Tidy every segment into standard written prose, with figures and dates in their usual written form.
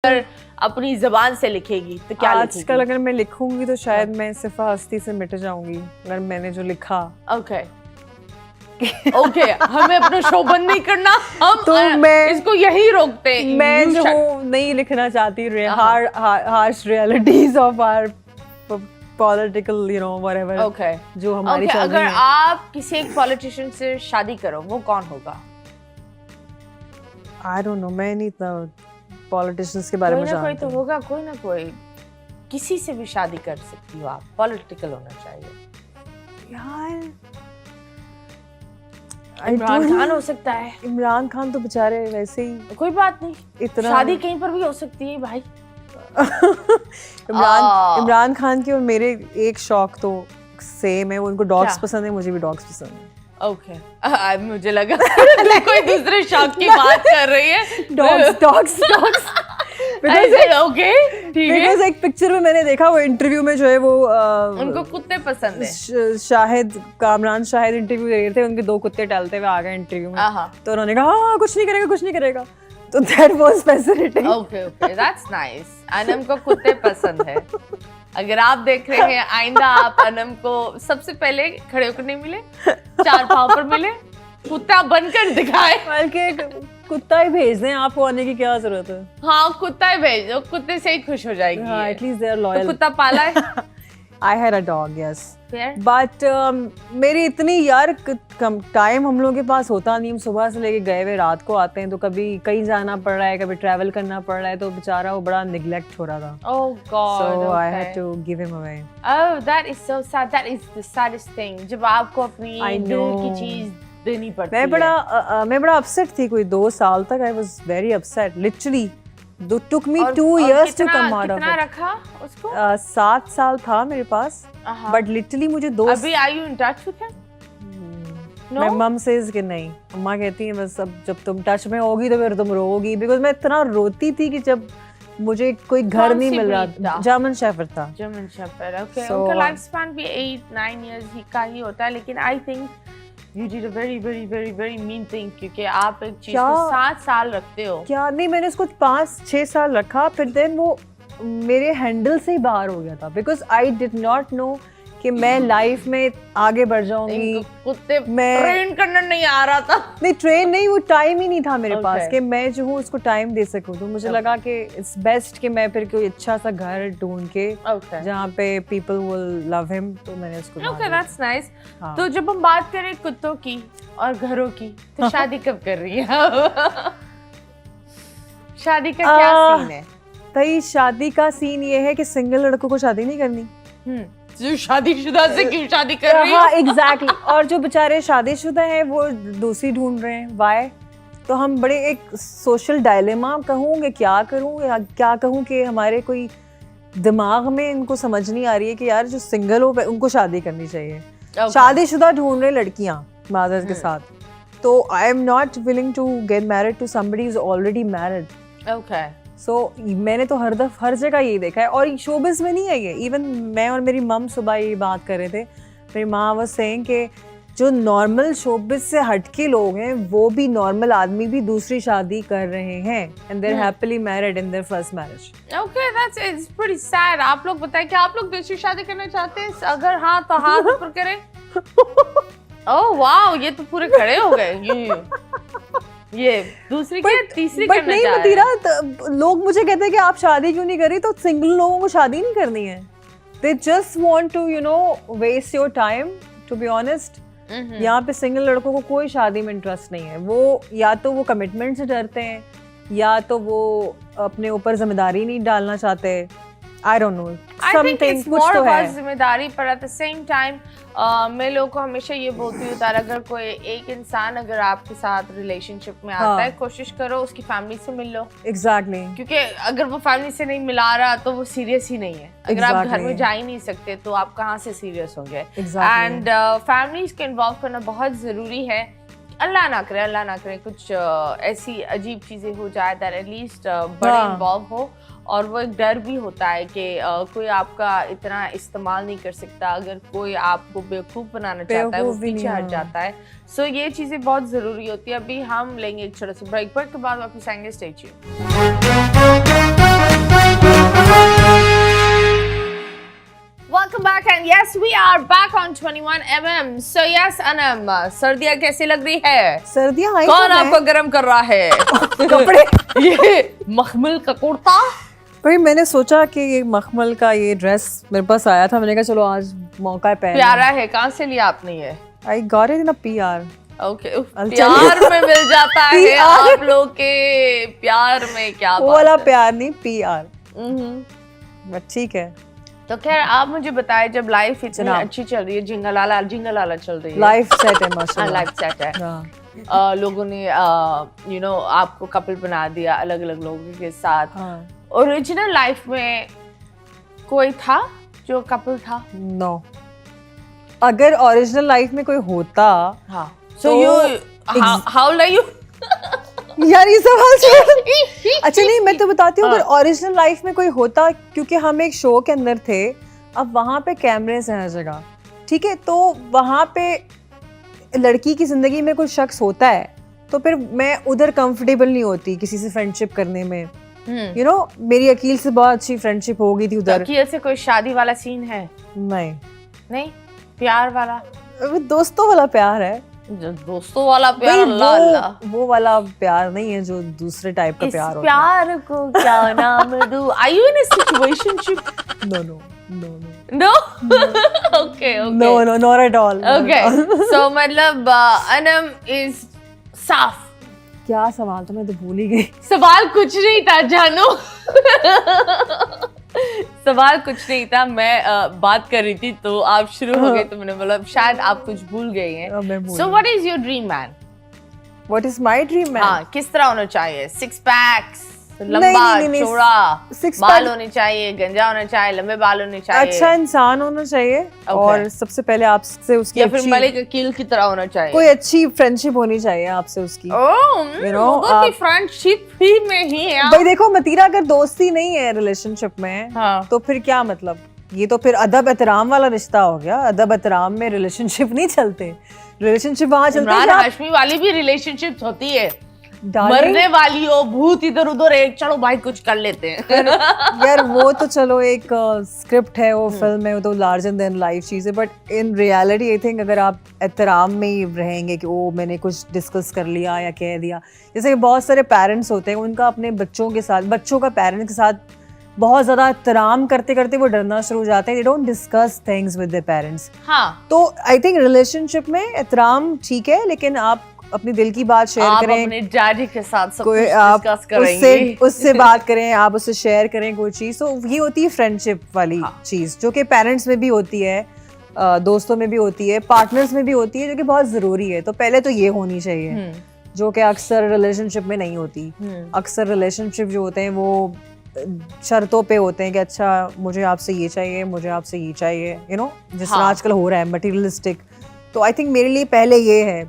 अगर अपनी जबान से लिखेगी तो क्या लिखेगी? आजकल अगर मैं लिखूंगी तो शायद मैं सिर्फ हस्ती से मिट जाऊंगी अगर मैंने जो लिखा। ओके ओके हमें अपना शो बंद नहीं करना, हम तो मैं इसको यही रोकते हैं। मैं जो हूँ नहीं लिखना चाहती harsh realities of our political whatever okay जो हमारी चल अगर रही है। आप किसी एक पॉलिटिशियन से शादी करो, वो कौन होगा? आई डोंट नो, मैं नहीं इतना पॉलिटिशियंस के बारे में जानती कोई तो होगा, कोई ना कोई। किसी से भी शादी कर सकती हो आप, पॉलिटिकल होना चाहिए। यार इमरान खान हो सकता है। इमरान खान तो बेचारे वैसे ही कोई बात नहीं, इतना शादी कहीं पर भी हो सकती है भाई। इमरान खान की और मेरे एक शौक तो सेम है, उनको डॉग्स क्या? पसंद है, मुझे भी डॉग्स पसंद है। ओके मुझे लगा तू कोई दूसरे शौक की बात कर रही है। डॉग्स ओके ठीक है। बिकॉज़ एक पिक्चर में मैंने देखा, वो इंटरव्यू में जो है वो उनको कुत्ते पसंद है। कामरान शाहिद इंटरव्यू दे रहे थे, उनके दो कुत्ते टहलते हुए आ गए इंटरव्यू में, तो उन्होंने कहा हाँ कुछ नहीं करेगा कुछ नहीं करेगा, तो that was fascinating. Okay okay that's nice. Anam को कुत्ते पसंद है। अगर आप देख रहे हैं, आइंदा आप अनम को सबसे पहले खड़े होकर नहीं मिले, चार पांव पर मिले, कुत्ता बनकर दिखाए। बल्कि कुत्ता ही भेज दें, आपको आने की क्या जरूरत है। हाँ कुत्ता ही भेज दो, कुत्ते से ही खुश हो जाएगी। हाँ, at least they are loyal. तो कुत्ता पाला है? I had a dog, yes. Fair. But मेरी इतनी यार कम टाइम हम लोगों के पास होता नहीं, हम सुबह से लेके गए हुए रात को आते हैं, तो कभी कहीं जाना पड़ रहा है, कभी ट्रैवल करना पड़ रहा है, तो बेचारा वो बड़ा निगलेक्ट हो रहा था। Oh God. So I okay. had to give him away. Oh, that is so sad. That is the saddest thing. जब आपको अपनी I दिल know. की चीज देनी पड़ती मैं है। मैं बड़ा अपसेट थी, कोई 2 साल तक I was very upset. Literally, took me और- 2 और years to कितना- come out of कितना it. रखा उसको? 7 साल था मेरे पास, हाँ। but literally मुझे 2 अभी are you in touch with him? No? मैं मम सेज कि नहीं, अम्मा कहती है बस अब जब तुम टच में होगी तो फिर तुम रोगी, बिकॉज मैं इतना रोती थी कि जब मुझे कोई घर कौन नहीं सी मिल रहा breed था? जर्मन शेफर्ड था। German Shepherd. Okay. So, उनका लाइफ स्पैन भी 8-9 years ही का ही होता है, लेकिन I think you did a very very very very mean thing, क्योंकि आप एक चीज को 7 साल रखते हो। क्या नहीं, मैंने उसको 5-6 साल रखा, फिर देन वो मेरे हैंडल से ही बाहर हो गया था, because I did not know कि मैं लाइफ में आगे बढ़ जाऊंगी। इनको कुत्ते मैं- ट्रेन करना नहीं आ रहा था। नहीं ट्रेन नहीं, वो टाइम ही नहीं था मेरे Okay. पास कि मैं जो हूँ उसको टाइम दे सकूँ, तो मुझे लगा कि इट्स बेस्ट कि मैं फिर कोई अच्छा सा घर ढूंढ के Okay. जहाँ पे पीपल विल लव हिम, तो मैंने उसको Okay, मार दिया। that's nice. हाँ। तो जब हम बात करें कुत्तों की और घरों की, तो शादी कब कर रही है? शादी का क्या सीन है? भाई शादी का सीन ये है कि सिंगल लड़कों को शादी नहीं करनी। जो शादीशुदा से क्यों शादी कर रही हाँ है? एग्जैक्टली। और जो बेचारे शादीशुदा हैं वो दूसरी ढूंढ रहे हैं, वाई? तो हम बड़े एक सोशल डायलेमा कहूँ कि क्या करूँ या क्या कहूँ कि हमारे कोई दिमाग में इनको समझ नहीं आ रही है कि यार जो सिंगल हो उनको शादी करनी चाहिए। Okay. शादीशुदा ढूंढ रहे लड़कियां मादर के साथ, तो I am not willing to get married to somebody is already married. Okay. So मैंने तो हर जगह यही देखा है, और शोबिज में नहीं है ये। इवन मैं और मेरी मम सुबह ये बात कर रहे थे, मेरी माँ वाज सेइंग कि जो नॉर्मल शोबिज से हटके लोग हैं वो भी, नॉर्मल आदमी भी दूसरी शादी कर रहे हैं, and they are happily married in their first marriage. Okay, it's pretty sad. आप लोग बताएं कि आप लोग दूसरी शादी करना चाहते हैं? अगर हाँ तो हाथ ऊपर करें। ओह वाओ, ये तो पूरे खड़े हो गए। ये दूसरी क्या तीसरी बट करना नहीं चाह रहे मतीरा, हैं? लोग मुझे कहते हैं कि आप शादी क्यों नहीं कर रही, तो सिंगल लोगों को शादी नहीं करनी है। They just want to waste your time, to be honest. यहाँ पे सिंगल लड़कों को कोई शादी में इंटरेस्ट नहीं है। वो या तो वो कमिटमेंट से डरते हैं, या तो वो अपने ऊपर जिम्मेदारी नहीं डालना चाहते। I don't know, I think something it's कुछ more तो about है। जिम्मेदारी, पर एट द सेम टाइम मैं लोगों को हमेशा ये बोलती हूँ, तार अगर कोई एक इंसान अगर आपके साथ रिलेशनशिप में आता हाँ। है, कोशिश करो उसकी फैमिली से मिल लो, एग्जैक्टली। क्योंकि अगर वो फैमिली से नहीं मिला रहा तो वो सीरियस ही नहीं है। अगर आप घर में Exactly. जा ही नहीं सकते तो आप कहाँ से सीरियस होंगे? Exactly. एंड फैमिलीज को इन्वॉल्व करना बहुत ज़रूरी है। अल्लाह ना करे कुछ ऐसी अजीब चीज़ें हो जाए दैट एटलीस्ट बड़े हाँ। इन्वॉल्व हो, और वो एक डर भी होता है कि कोई आपका इतना इस्तेमाल नहीं कर सकता, अगर कोई आपको बेवकूफ़ बनाना चाहता है वो बेवकूफ़ भी पीछे नहीं, हट हाँ। जाता है। सो ये चीज़ें बहुत ज़रूरी होती है। अभी हम लेंगे एक छोटा सा ब्रेक के बाद वापस आएंगे। Stay tuned. yes, we are back on 21mm. So yes, Anam, सर्दियाँ कैसी लग रही है? सर्दियाँ आई कौन आपको गर्म कर रहा है? कपड़े ये मखमल का कुर्ता? भाई मैंने सोचा कि ये मखमल का ये ड्रेस मेरे पास आया था, मैंने कहा चलो आज मौका है पहन। प्यारा है, कहाँ से लिया आपने ये? I got it in a PR। Okay, प्यार में मिल जाता है आप लोग के, प्यार में क्या वो बात वाला है। प्यार नहीं, PR। बट ठीक है। तो खैर आप मुझे बताएं, जब लाइफ इतनी जनाब। अच्छी चल रही है, जिंगलाला चल रही है, लाइफ सेट है माशाल्लाह। लाइफ सेट है, हाँ, लोगों ने आपको कपल बना दिया अलग अलग लोगों के साथ। हाँ। ओरिजिनल लाइफ में कोई था जो कपल था? नो, अगर ओरिजिनल लाइफ में कोई होता, हाँ, so you how like you यार ये सवाल छोड़। अच्छा नहीं, मैं तो बताती हूँ, अगर ओरिजिनल लाइफ में कोई होता, क्योंकि हम एक शो के अंदर थे, अब वहाँ पे कैमरेस हैं हर जगह, ठीक है, तो वहाँ पे लड़की की जिंदगी में कोई शख्स होता है तो फिर मैं उधर कंफर्टेबल नहीं होती किसी से फ्रेंडशिप करने में। यू नो, मेरी अकील से बहुत अच्छी फ्रेंडशिप हो गई थी उधर। अकील से कोई शादी वाला सीन है? नहीं, नहीं, प्यार वाला, वो दोस्तों वाला प्यार है। जो दोस्तों वाला प्यार, भाई अल्लाह अल्लाह, वो वाला प्यार नहीं है जो दूसरे टाइप का इस प्यार होता प्यार को क्या नाम दूं? Are you in a situationship? है। No no no no No? Okay, okay. No no, not at all. Okay. So मतलब अनम is साफ। क्या सवाल था, मैं तो भूल ही गई। सवाल कुछ नहीं था जानू। सवाल कुछ नहीं था, मैं बात कर रही थी तो आप शुरू हो गए, तो मैंने बोला शायद आप कुछ भूल गई हैं। मैं भूल So what is your dream man? What is my dream man? हाँ, किस तरह होना चाहिए? 6 पैक्स, नहीं, लंबा नहीं, चौड़ा, six बाल pack- होने चाहिए, गंजा होना चाहिए, लंबे बाल होने चाहिए, अच्छा इंसान होना चाहिए, और सबसे पहले आपसे उसकी या फिर अच्छी, मलिक अकील की तरह होना चाहिए? कोई अच्छी फ्रेंडशिप होनी चाहिए आपसे उसकी। You know, आप- फ्रेंडशिप ही में ही है आप। भाई देखो, मतीरा अगर दोस्ती नहीं है रिलेशनशिप में, हाँ। तो फिर क्या मतलब? ये तो फिर अदब एहतराम वाला रिश्ता हो गया। अदब एहतराम में रिलेशनशिप नहीं चलते, रिलेशनशिप वहां चलते हैं इमरान जहाँ- हाशमी वाली भी रिलेशनशिप होती है, Darling, मरने वाली हो, भूत इधर उधर है, चलो भाई कुछ कर लेते हैं। यार वो तो चलो एक स्क्रिप्ट है, वो फिल्म है, वो तो लार्जर देन लाइफ चीज है, but in reality I think अगर आप एहतराम में ही रहेंगे कि ओ मैंने कुछ डिस्कस कर लिया या कह दिया, जैसे बहुत सारे पेरेंट्स होते हैं, उनका अपने बच्चों के साथ, बच्चों का पेरेंट्स के साथ बहुत ज्यादा एहतराम करते करते वो डरना शुरू हो जाते हैं। They don't discuss things with their parents. हाँ, तो आई थिंक रिलेशनशिप में एहतराम ठीक है, लेकिन आप अपनी दिल की बात शेयर आप करें, अपने डैडी के साथ सब कोई कुछ आप डिस्कस करेंगे। उससे बात करें, आप उससे शेयर करें कोई चीज़, तो ये होती है फ्रेंडशिप वाली चीज़, जो कि पेरेंट्स में भी होती है, दोस्तों में भी होती है, पार्टनर्स में भी होती है, जो कि बहुत ज़रूरी है। तो पहले तो ये होनी चाहिए, जो कि अक्सर रिलेशनशिप में नहीं होती। अक्सर रिलेशनशिप जो होते हैं वो शर्तों पे होते हैं कि अच्छा मुझे आपसे ये चाहिए, मुझे आपसे ये चाहिए, यू नो, जिस तरह आजकल हो रहा है मटीरियलिस्टिक। तो आई थिंक मेरे लिए पहले ये है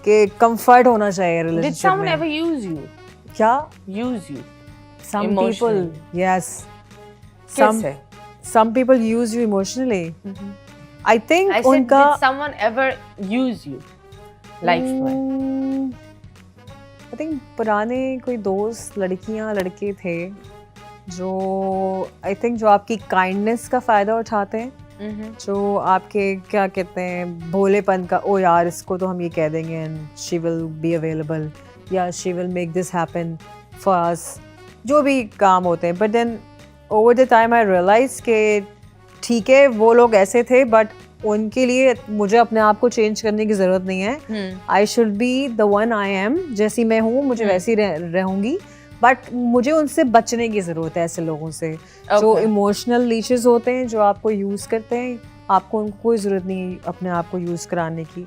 कि कंफर्ट होना चाहिए Did रिलेशनशिप someone में। ever use you? क्या? Use you? Some people, Emotionally. yes. कैसे? Some people use you emotionally. I think I said, उनका did someone ever use you? Life में? I think पुराने कोई दोस्त, लड़कियां लड़के थे जो आई थिंक जो आपकी काइंडनेस का फायदा उठाते हैं, जो आपके क्या कहते हैं भोलेपन का, ओ यार इसको तो हम ये कह देंगे and she will be available, या she will make this happen for us, जो भी काम होते हैं। But then over the time I realise के ठीक है वो लोग ऐसे थे, बट उनके लिए मुझे अपने आप को चेंज करने की ज़रूरत नहीं है। I should be the one I am, जैसी मैं हूँ मुझे वैसी रहूँगी, बट मुझे उनसे बचने की ज़रूरत है, ऐसे लोगों से जो इमोशनल लीचेस होते हैं, जो आपको यूज़ करते हैं। आपको उनको कोई ज़रूरत नहीं अपने आप को यूज़ कराने की।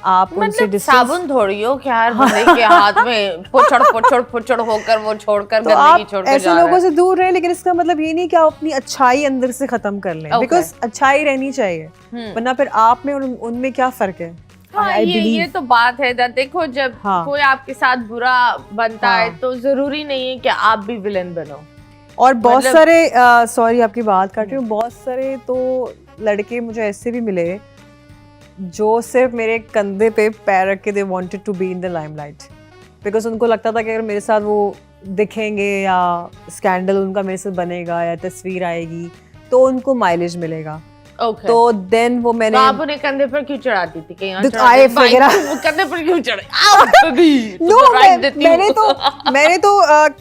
आप उनसे मतलब साबुन थोड़ी हो क्या हर बंदे के हाथ में पुचड़ होकर वो छोड़कर तो गंदगी आप छोड़कर ऐसे जा रहा लोगों है। से दूर रहें, लेकिन इसका मतलब ये नहीं कि आप अपनी अच्छाई अंदर से खत्म कर लें, बिकॉज अच्छाई रहनी चाहिए, वरना फिर आप में और उनमें क्या फर्क है। हाँ, ये तो बात है। देखो जब कोई आपके साथ बुरा बनता है तो जरूरी नहीं है कि आप भी विलेन बनो। और बहुत सारे सॉरी आपकी बात काट रही हूँ, बहुत सारे तो लड़के मुझे ऐसे भी मिले जो सिर्फ मेरे कंधे पे पैर रख के they wanted to be in the limelight, because उनको लगता था कि अगर मेरे साथ वो दिखेंगे या स्कैंडल उनका मेरे साथ बनेगा या तस्वीर आएगी तो उनको माइलेज मिलेगा। Okay. तो देन वो मैंने तो आप उन्हें कंधे पर क्यों चढ़ाती थी? कहीं और तो चढ़ाती I थी? भाई, figure- तुम कंधे पर क्यों चढ़े? आओ, baby, नो तुम्हें right देती हूँ। मैंने तो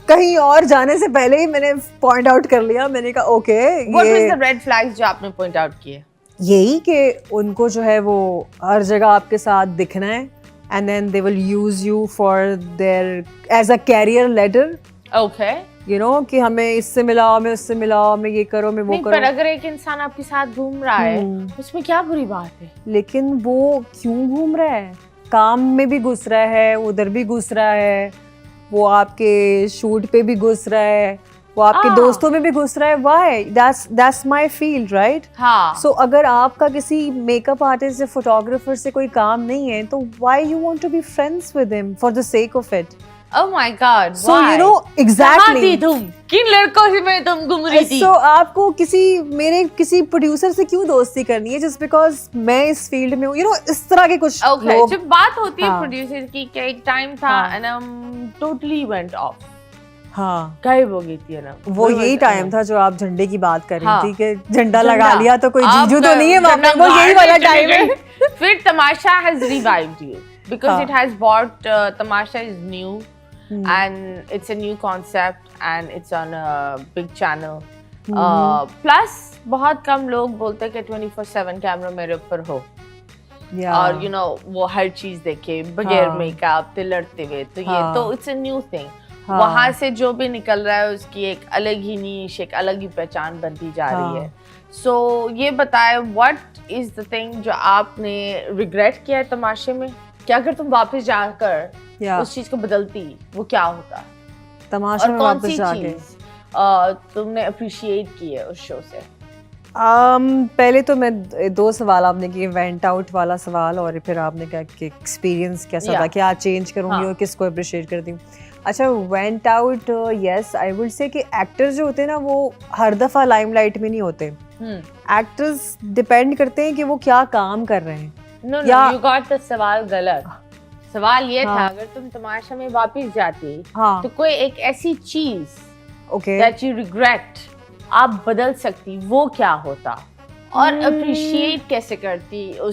कहीं और जाने से पहले ही मैंने पॉइंट आउट कर लिया, मैंने कहा okay What was the red flags जो आपने point out किए? यही कि उनको जो है वो हर जगह आपके साथ दिखना है and then they will use you for their as a career ladder, Okay. You know कि हमें इससे मिलाओ, मैं उससे मिलाओ, मैं ये करो, मैं वो नहीं, पर करो। अगर एक इंसान आपके साथ घूम रहा है, उसमें क्या बुरी बात है? लेकिन वो क्यों घूम रहा है? काम में भी घुस रहा है, उधर भी घुस रहा है, वो आपके शूट पे भी घुस रहा है, वो आपके दोस्तों में भी घुस रहा है। Why? That's my field, right? हाँ। सो अगर आपका किसी मेकअप आर्टिस्ट या फोटोग्राफर से कोई काम नहीं है तो why you want to be friends with him for the sake of it? Oh my God. So you know कहाँ थी एग्जैक्टली तुम? किन लड़कों से में तुम घूम रही थी? सो आपको मेरे किसी प्रोड्यूसर से क्यों दोस्ती करनी है जस्ट बिकॉज मैं इस फील्ड में हूँ, यू नो इस तरह के कुछ Okay, लोग। जब बात होती है हाँ। प्रोड्यूसर की कि एक टाइम था हाँ। and totally went off. हाँ, गायब हो गई थी ना। वो यही टाइम था जो आप झंडे की बात कर रही हाँ। थी कि झंडा लगा लिया तो कोई आप जीजू तो नहीं है वहाँ पे, वो यही वाला टाइम है। फिर तमाशा has revived you because हाँ। it has brought Tamasha is new and it's a new concept and it's on a big channel. Plus बहुत कम लोग बोलते हैं कि 24/7 कैमरा मेरे ऊपर हो और you know वो हर चीज देखे बगैर हाँ। मेकअप ते लड़ते हुए, तो ये हाँ। तो it's a new thing. हाँ। वहां से जो भी निकल रहा है उसकी एक अलग ही नीश, एक अलग ही पहचान बनती जा रही है। सो ये बताए व्हाट इज द थिंग जो आपने रिग्रेट किया है तमाशे में? क्या अगर तुम वापस जाकर उस चीज को बदलती, वो क्या होता? तमाशा और में कौन वापस सी जाके चीज तुमने अप्रिशिएट की है उस शो से? पहले तो मैं दो सवाल आपने किए, वेंट आउट वाला सवाल और फिर आपने कहा कि एक्सपीरियंस कैसा था, क्या चेंज करूंगी हाँ। और किसको अप्रिशिएट करती हूँ। अच्छा, went out, yes I would say कि एक्टर जो होते हैं ना वो हर दफा लाइमलाइट में नहीं होते। एक्टर्स डिपेंड करते हैं कि वो क्या काम कर रहे हैं। नो या- यू गॉट द सवाल गलत। सवाल ये था हाँ। अगर तुम तमाशा में वापस जाती हाँ, तो कोई एक ऐसी चीज ओके, that you regret आप बदल सकती, वो क्या होता? और अप्रिशिएट कैसे करती उस